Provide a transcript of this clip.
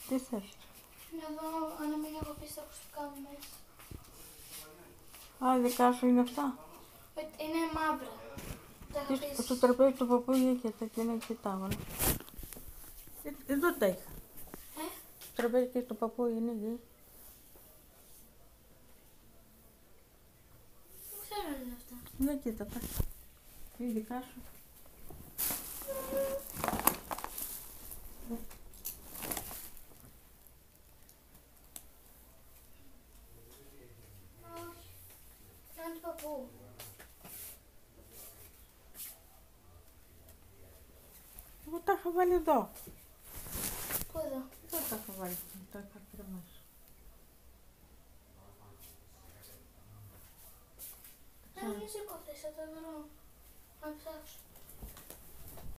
Τι θες? Να δω αν μην έχω αφήσει τα ακουστικά μου μέσα. Α, δικά σου είναι αυτά. Είναι μαύρα. Τα είχα αφήσει. Στο τραπέζι του παππού είχε τα και είναι εκεί τα έβαλα. Εδώ τα είχα. Στο τραπέζι και του παππού είναι εκεί. Δεν ξέρω αν είναι αυτά. Ναι, κοίτα τα. Είναι δικά σου. Όχι. Είναι του παππού. Εγώ τα είχα βάλει εδώ. Πού εδώ? Δεν τα είχα βάλει, τα είχα κρεμάσει. Δεν είναι σηκώθες, θα τα βρω. Να ψάξω.